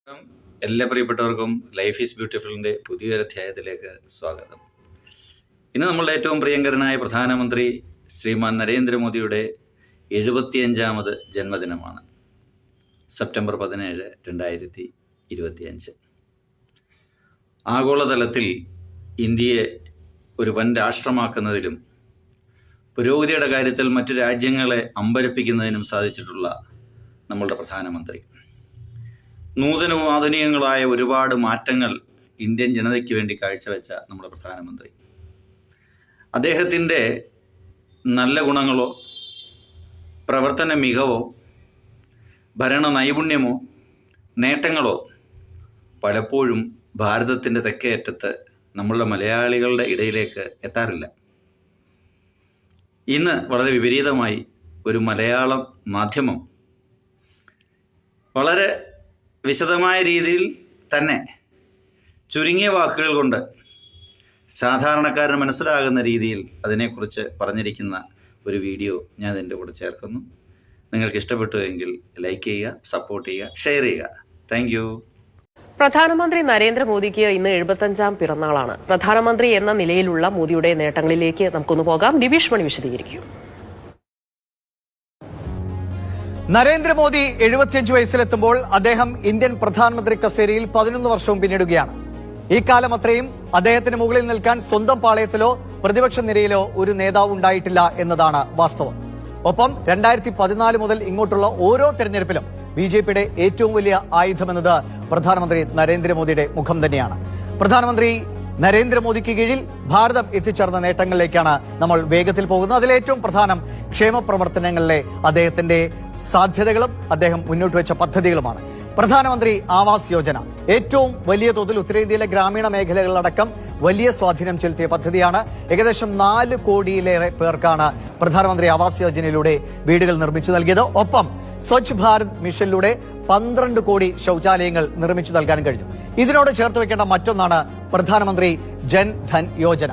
എല്ലാ പ്രിയപ്പെട്ടവർക്കും life is ബ്യൂട്ടിഫുളിൻ്റെ പുതിയൊരു അധ്യായത്തിലേക്ക് സ്വാഗതം. ഇന്ന് നമ്മളുടെ ഏറ്റവും പ്രിയങ്കരനായ പ്രധാനമന്ത്രി ശ്രീമാൻ നരേന്ദ്രമോദിയുടെ 75ാമത് ജന്മദിനമാണ്. സെപ്റ്റംബർ 17, 2025. ആഗോളതലത്തിൽ ഇന്ത്യയെ ഒരു വൻ രാഷ്ട്രമാക്കുന്നതിലും പുരോഗതിയുടെ കാര്യത്തിൽ മറ്റു രാജ്യങ്ങളെ അമ്പരപ്പിക്കുന്നതിനും സാധിച്ചിട്ടുള്ള നമ്മളുടെ പ്രധാനമന്ത്രി, നൂതനവും ആധുനികങ്ങളായ ഒരുപാട് മാറ്റങ്ങൾ ഇന്ത്യൻ ജനതയ്ക്ക് വേണ്ടി കാഴ്ചവെച്ച നമ്മുടെ പ്രധാനമന്ത്രി, അദ്ദേഹത്തിൻ്റെ നല്ല ഗുണങ്ങളോ പ്രവർത്തന മികവോ ഭരണ നൈപുണ്യമോ നേട്ടങ്ങളോ പലപ്പോഴും ഭാരതത്തിൻ്റെ തെക്കേയറ്റത്ത് നമ്മളുടെ മലയാളികളുടെ ഇടയിലേക്ക് എത്താറില്ല. ഇന്ന് വളരെ വിപരീതമായി ഒരു മലയാളം മാധ്യമം വളരെ വിശദമായ രീതിയിൽ തന്നെ ചുരുങ്ങിയ വാക്കുകൾ കൊണ്ട് സാധാരണക്കാരന് മനസ്സിലാകുന്ന രീതിയിൽ അതിനെക്കുറിച്ച് പറഞ്ഞിരിക്കുന്ന ഒരു വീഡിയോ ഞാൻ എൻ്റെ കൂടെ ചേർക്കുന്നു. നിങ്ങൾക്ക് ഇഷ്ടപ്പെട്ടു എങ്കിൽ ലൈക്ക് ചെയ്യുക, സപ്പോർട്ട് ചെയ്യുക, ഷെയർ ചെയ്യുക. Thank you. പ്രധാനമന്ത്രി നരേന്ദ്രമോദിക്ക് ഇന്ന് 75ാം പിറന്നാളാണ്. പ്രധാനമന്ത്രി എന്ന നിലയിലുള്ള മോദിയുടെ നേട്ടങ്ങളിലേക്ക് നമുക്കൊന്ന് പോകാം. ദിവിഷ് മണി വിശദീകരിക്കും. നരേന്ദ്രമോദി 75 വയസ്സിലെത്തുമ്പോൾ അദ്ദേഹം ഇന്ത്യൻ പ്രധാനമന്ത്രി കസേരയിൽ 11 വർഷവും പിന്നിടുകയാണ്. ഈ കാലം അത്രയും അദ്ദേഹത്തിന് മുകളിൽ നിൽക്കാൻ സ്വന്തം പാളയത്തിലോ പ്രതിപക്ഷ നിരയിലോ ഒരു നേതാവ് ഉണ്ടായിട്ടില്ല എന്നതാണ് വാസ്തവം. ഒപ്പം 2014 മുതൽ ഇങ്ങോട്ടുള്ള ഓരോ തെരഞ്ഞെടുപ്പിലും ബിജെപിയുടെ ഏറ്റവും വലിയ ആയുധമെന്നത് പ്രധാനമന്ത്രി നരേന്ദ്രമോദിയുടെ മുഖം തന്നെയാണ്. പ്രധാനമന്ത്രി നരേന്ദ്രമോദിക്ക് കീഴിൽ ഭാരതം എത്തിച്ചേർന്ന നേട്ടങ്ങളിലേക്കാണ് നമ്മൾ വേഗത്തിൽ പോകുന്നത്. അതിലേറ്റവും പ്രധാനം ക്ഷേമ പ്രവർത്തനങ്ങളിലെ അദ്ദേഹത്തിന്റെ സാധ്യതകളും അദ്ദേഹം മുന്നോട്ട് വെച്ച പദ്ധതികളുമാണ്. പ്രധാനമന്ത്രി ആവാസ് യോജന ഏറ്റവും വലിയ തോതിൽ ഉത്തരേന്ത്യയിലെ ഗ്രാമീണ മേഖലകളിലടക്കം വലിയ സ്വാധീനം ചെലുത്തിയ പദ്ധതിയാണ്. ഏകദേശം 4 കോടിയിലേറെ പേർക്കാണ് പ്രധാനമന്ത്രി ആവാസ് യോജനയിലൂടെ വീടുകൾ നിർമ്മിച്ചു നൽകിയത്. ഒപ്പം സ്വച്ഛ് ഭാരത് മിഷനിലൂടെ 12 കോടി ശൌചാലയങ്ങൾ നിർമ്മിച്ചു നൽകാൻ കഴിഞ്ഞു. ഇതിനോട് ചേർത്ത് വെക്കേണ്ട മറ്റൊന്നാണ് പ്രധാനമന്ത്രി ജൻ ധൻ യോജന.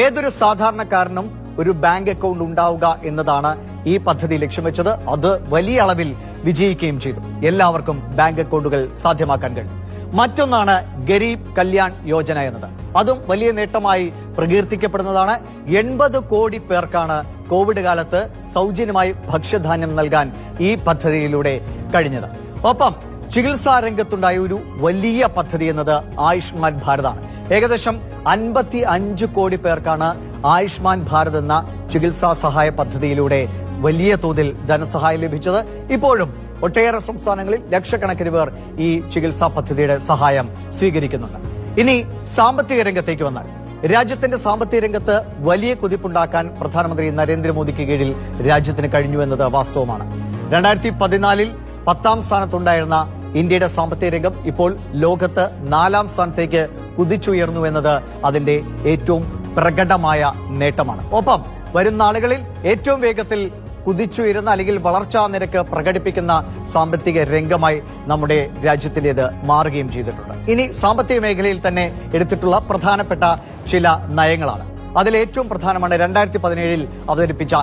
ഏതൊരു സാധാരണക്കാരനും ഒരു ബാങ്ക് അക്കൗണ്ട് ഉണ്ടാവുക എന്നതാണ് ഈ പദ്ധതി ലക്ഷ്യം വെച്ചത്. അത് വലിയ അളവിൽ വിജയിക്കുകയും ചെയ്തു. എല്ലാവർക്കും ബാങ്ക് അക്കൗണ്ടുകൾ സാധ്യമാക്കാൻ കഴിഞ്ഞു. മറ്റൊന്നാണ് ഗരീബ് കല്യാൺ യോജന എന്നത്. അതും വലിയ നേട്ടമായി പ്രകീർത്തിക്കപ്പെടുന്നതാണ്. 80 കോടി പേർക്കാണ് കോവിഡ് കാലത്ത് സൗജന്യമായി ഭക്ഷ്യധാന്യം നൽകാൻ ഈ പദ്ധതിയിലൂടെ കഴിഞ്ഞത്. ഒപ്പം ചികിത്സാ രംഗത്തുണ്ടായ ഒരു വലിയ പദ്ധതി എന്നത് ആയുഷ്മാൻ ഭാരതാണ്. ഏകദേശം 55 കോടി പേർക്കാണ് ആയുഷ്മാൻ ഭാരത് എന്ന ചികിത്സാ സഹായ പദ്ധതിയിലൂടെ വലിയ തോതിൽ ധനസഹായം ലഭിച്ചത്. ഇപ്പോഴും ഒട്ടേറെ സംസ്ഥാനങ്ങളിൽ ലക്ഷക്കണക്കിന് പേർ ഈ ചികിത്സാ പദ്ധതിയുടെ സഹായം സ്വീകരിക്കുന്നുണ്ട്. ഇനി സാമ്പത്തിക രംഗത്തേക്ക് വന്നാൽ രാജ്യത്തിന്റെ സാമ്പത്തിക രംഗത്ത് വലിയ കുതിപ്പുണ്ടാക്കാൻ പ്രധാനമന്ത്രി നരേന്ദ്രമോദിക്ക് കീഴിൽ രാജ്യത്തിന് കഴിഞ്ഞു എന്നത് വാസ്തവമാണ്. 2014 10ാം സ്ഥാനത്തുണ്ടായിരുന്ന ഇന്ത്യയുടെ സാമ്പത്തിക രംഗം ഇപ്പോൾ ലോകത്ത് 4ാം സ്ഥാനത്തേക്ക് കുതിച്ചുയർന്നു എന്നത് അതിന്റെ ഏറ്റവും പ്രകടമായ നേട്ടമാണ്. ഒപ്പം വരുന്ന നാളുകളിൽ ഏറ്റവും വേഗത്തിൽ കുതിച്ചുയരുന്ന അല്ലെങ്കിൽ വളർച്ചാ നിരക്ക് പ്രകടിപ്പിക്കുന്ന സാമ്പത്തിക രംഗമായി നമ്മുടെ രാജ്യത്തിന്റേത് മാറുകയും ചെയ്തിട്ടുണ്ട്. ഇനി സാമ്പത്തിക മേഖലയിൽ തന്നെ എടുത്തിട്ടുള്ള പ്രധാനപ്പെട്ട ചില നയങ്ങളാണ്. അതിലേറ്റവും പ്രധാനമാണ് 2017 അവതരിപ്പിച്ച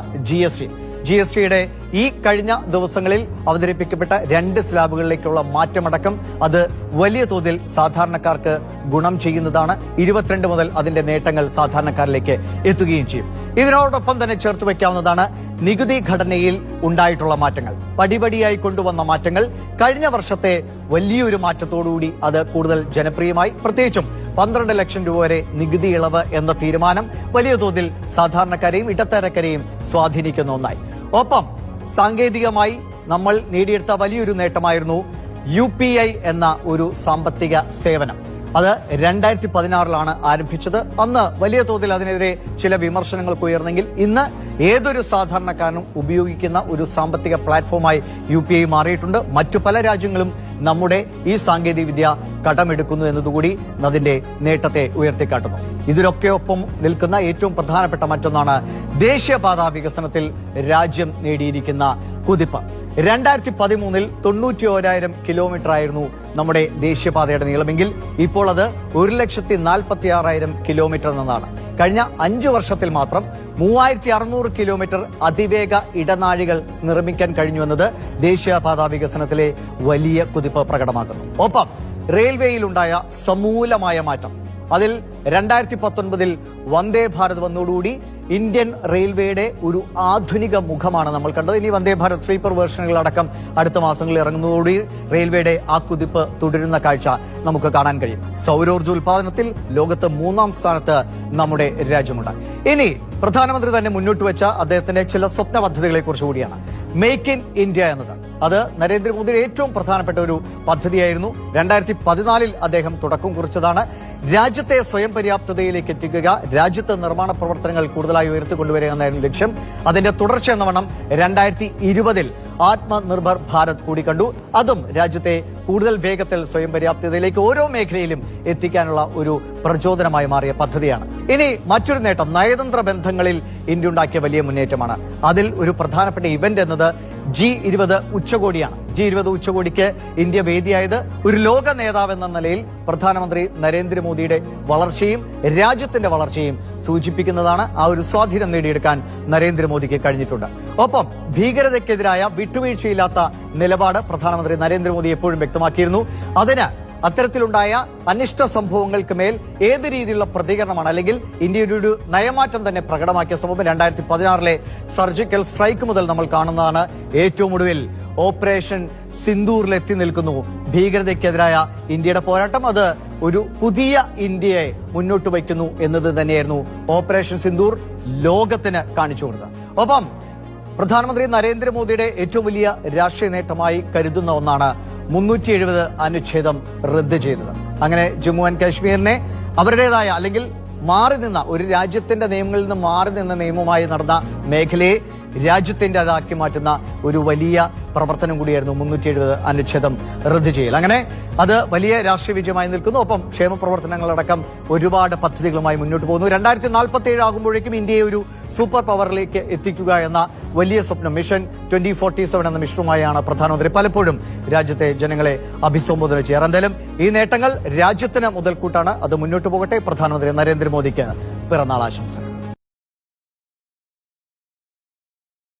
GST-യുടെ ഈ കഴിഞ്ഞ ദിവസങ്ങളിൽ അവതരിപ്പിക്കപ്പെട്ട 2 സ്ലാബുകളിലേക്കുള്ള മാറ്റമടക്കം അത് വലിയ തോതിൽ സാധാരണക്കാർക്ക് ഗുണം ചെയ്യുന്നതാണ്. 22 മുതൽ അതിന്റെ നേട്ടങ്ങൾ സാധാരണക്കാരിലേക്ക് എത്തുകയും ചെയ്യും. ഇതിനോടൊപ്പം തന്നെ ചേർത്ത് വയ്ക്കാവുന്നതാണ് നികുതി ഘടനയിൽ ഉണ്ടായിട്ടുള്ള മാറ്റങ്ങൾ. പടിപടിയായി കൊണ്ടുവന്ന മാറ്റങ്ങൾ കഴിഞ്ഞ വർഷത്തെ വലിയൊരു മാറ്റത്തോടുകൂടി അത് കൂടുതൽ ജനപ്രിയമായി. പ്രത്യേകിച്ചും 12 ലക്ഷം രൂപ വരെ നികുതി ഇളവ് എന്ന തീരുമാനം വലിയ തോതിൽ സാധാരണക്കാരെയും ഇടത്തരക്കാരെയും സ്വാധീനിക്കുന്ന ഒന്നായി. ഒപ്പം സാങ്കേതികമായി നമ്മൾ നേടിയെടുത്ത വലിയൊരു നേട്ടമായിരുന്നു UPI എന്ന ഒരു സാമ്പത്തിക സേവനം. അത് 2016 ആരംഭിച്ചത്. അന്ന് വലിയ തോതിൽ അതിനെതിരെ ചില വിമർശനങ്ങൾക്ക് ഉയർന്നെങ്കിൽ ഇന്ന് ഏതൊരു സാധാരണക്കാരനും ഉപയോഗിക്കുന്ന ഒരു സാമ്പത്തിക പ്ലാറ്റ്ഫോമായി UPI മാറിയിട്ടുണ്ട്. മറ്റു പല രാജ്യങ്ങളും നമ്മുടെ ഈ സാങ്കേതിക വിദ്യ കടമെടുക്കുന്നു എന്നതുകൂടി അതിന്റെ നേട്ടത്തെ ഉയർത്തിക്കാട്ടുന്നു. ഇതിലൊക്കെ ഒപ്പം നിൽക്കുന്ന ഏറ്റവും പ്രധാനപ്പെട്ട മറ്റൊന്നാണ് ദേശീയപാതാ വികസനത്തിൽ രാജ്യം നേടിയിരിക്കുന്ന കുതിപ്പ്. 2013 91,000 കിലോമീറ്റർ ആയിരുന്നു നമ്മുടെ ദേശീയപാതയുടെ നീളമെങ്കിൽ ഇപ്പോൾ അത് 1,46,000 കിലോമീറ്റർ എന്നതാണ്. കഴിഞ്ഞ 5 വർഷത്തിൽ മാത്രം 3600 കിലോമീറ്റർ അതിവേഗ ഇടനാഴികൾ നിർമ്മിക്കാൻ കഴിഞ്ഞു എന്നത് ദേശീയപാതാ വികസനത്തിലെ വലിയ കുതിപ്പ് പ്രകടമാക്കുന്നു. ഒപ്പം റെയിൽവേയിലുണ്ടായ സമൂലമായ മാറ്റം. അതിൽ 2019 വന്ദേ ഭാരത് വന്നതോടുകൂടി ഇന്ത്യൻ റെയിൽവേയുടെ ഒരു ആധുനിക മുഖമാണ് നമ്മൾ കണ്ടത്. ഇനി വന്ദേ ഭാരത് സ്ലീപ്പർ വേർഷനുകളടക്കം അടുത്ത മാസങ്ങളിൽ ഇറങ്ങുന്നതോടുകൂടി റെയിൽവേയുടെ ആ കുതിപ്പ് തുടരുന്ന കാഴ്ച നമുക്ക് കാണാൻ കഴിയും. സൗരോർജ്ജ ഉൽപാദനത്തിൽ ലോകത്ത് 3ാം സ്ഥാനത്ത് നമ്മുടെ രാജ്യമുണ്ട്. ഇനി പ്രധാനമന്ത്രി തന്നെ മുന്നോട്ട് വെച്ച അദ്ദേഹത്തിന്റെ ചില സ്വപ്ന പദ്ധതികളെ കുറിച്ച് കൂടിയാണ്. മേക്ക് ഇൻ ഇന്ത്യ എന്നത് അത് നരേന്ദ്രമോദിയുടെ ഏറ്റവും പ്രധാനപ്പെട്ട ഒരു പദ്ധതിയായിരുന്നു. 2014 അദ്ദേഹം തുടക്കം കുറിച്ചതാണ്. രാജ്യത്തെ സ്വയം പര്യാപ്തതയിലേക്ക് എത്തിക്കുക, രാജ്യത്ത് നിർമ്മാണ പ്രവർത്തനങ്ങൾ കൂടുതലായി ഉയർത്തിക്കൊണ്ടുവരിക എന്നായിരുന്നു ലക്ഷ്യം. അതിന്റെ തുടർച്ച എന്ന വണ്ണം 2020 ആത്മനിർഭർ ഭാരത് കൂടി കണ്ടു. അതും രാജ്യത്തെ കൂടുതൽ വേഗത്തിൽ സ്വയം പര്യാപ്തതയിലേക്ക് ഓരോ മേഖലയിലും എത്തിക്കാനുള്ള ഒരു പ്രചോദനമായി മാറിയ പദ്ധതിയാണ്. ഇനി മറ്റൊരു നേട്ടം നയതന്ത്ര ബന്ധങ്ങളിൽ ഇന്ത്യ ഉണ്ടാക്കിയ വലിയ മുന്നേറ്റമാണ്. അതിൽ ഒരു പ്രധാനപ്പെട്ട ഇവന്റ് എന്നത് G20 ഉച്ചകോടിയാണ്. G20 ഉച്ചകോടിക്ക് ഇന്ത്യ വേദിയായത് ഒരു ലോക നേതാവ് എന്ന നിലയിൽ പ്രധാനമന്ത്രി നരേന്ദ്രമോദിയുടെ വളർച്ചയും രാജ്യത്തിന്റെ വളർച്ചയും സൂചിപ്പിക്കുന്നതാണ്. ആ ഒരു സ്വാധീനം നേടിയെടുക്കാൻ നരേന്ദ്രമോദിക്ക് കഴിഞ്ഞിട്ടുണ്ട്. ഒപ്പം ഭീകരതയ്ക്കെതിരായ വിട്ടുവീഴ്ചയില്ലാത്ത നിലപാട് പ്രധാനമന്ത്രി നരേന്ദ്രമോദി എപ്പോഴും വ്യക്തമാക്കിയിരുന്നു. അതിന് അത്തരത്തിലുണ്ടായ അനിഷ്ട സംഭവങ്ങൾക്ക് മേൽ ഏത് രീതിയിലുള്ള പ്രതികരണമാണ്, അല്ലെങ്കിൽ ഇന്ത്യയുടെ ഒരു നയമാറ്റം തന്നെ പ്രകടമാക്കിയ സംഭവം 2016 സർജിക്കൽ സ്ട്രൈക്ക് മുതൽ നമ്മൾ കാണുന്നതാണ്. ഏറ്റവും ഒടുവിൽ ഓപ്പറേഷൻ സിന്ദൂറിൽ എത്തി നിൽക്കുന്നു ഭീകരതയ്ക്കെതിരായ ഇന്ത്യയുടെ പോരാട്ടം. അത് ഒരു പുതിയ ഇന്ത്യയെ മുന്നോട്ട് വയ്ക്കുന്നു എന്നത് തന്നെയായിരുന്നു ഓപ്പറേഷൻ സിന്ദൂർ ലോകത്തിന് കാണിച്ചു കൊടുത്തത്. ഒപ്പം പ്രധാനമന്ത്രി നരേന്ദ്രമോദിയുടെ ഏറ്റവും വലിയ രാഷ്ട്രീയ നേട്ടമായി കരുതുന്ന ഒന്നാണ് 370 അനുച്ഛേദം റദ്ദ് ചെയ്തത്. അങ്ങനെ ജമ്മു ആൻഡ് കാശ്മീരിനെ അവരുടേതായ അല്ലെങ്കിൽ മാറി നിന്ന ഒരു രാജ്യത്തിന്റെ നിയമങ്ങളിൽ നിന്ന് മാറി നിന്ന നിയമമായി നടന്ന മേഖലയെ രാജ്യത്തിന്റെ അതാക്കി മാറ്റുന്ന ഒരു വലിയ പ്രവർത്തനം കൂടിയായിരുന്നു 370 അനുച്ഛേദം റദ്ദ് ചെയ്യൽ. അങ്ങനെ അത് വലിയ രാഷ്ട്രീയ വിജയമായി നിൽക്കുന്നു. ഒപ്പം ക്ഷേമ പ്രവർത്തനങ്ങളടക്കം ഒരുപാട് പദ്ധതികളുമായി മുന്നോട്ട് പോകുന്നു. 2047 ആകുമ്പോഴേക്കും ഇന്ത്യയെ ഒരു സൂപ്പർ പവറിലേക്ക് എത്തിക്കുക എന്ന വലിയ സ്വപ്നം മിഷൻ 2047 എന്ന മിഷനുമായാണ് പ്രധാനമന്ത്രി പലപ്പോഴും രാജ്യത്തെ ജനങ്ങളെ അഭിസംബോധന ചെയ്യാറ്. എന്തായാലും ഈ നേട്ടങ്ങൾ രാജ്യത്തിന് മുതൽക്കൂട്ടാണ്. അത് മുന്നോട്ട് പോകട്ടെ. പ്രധാനമന്ത്രി നരേന്ദ്രമോദിക്ക് പിറന്നാൾ ആശംസകൾ.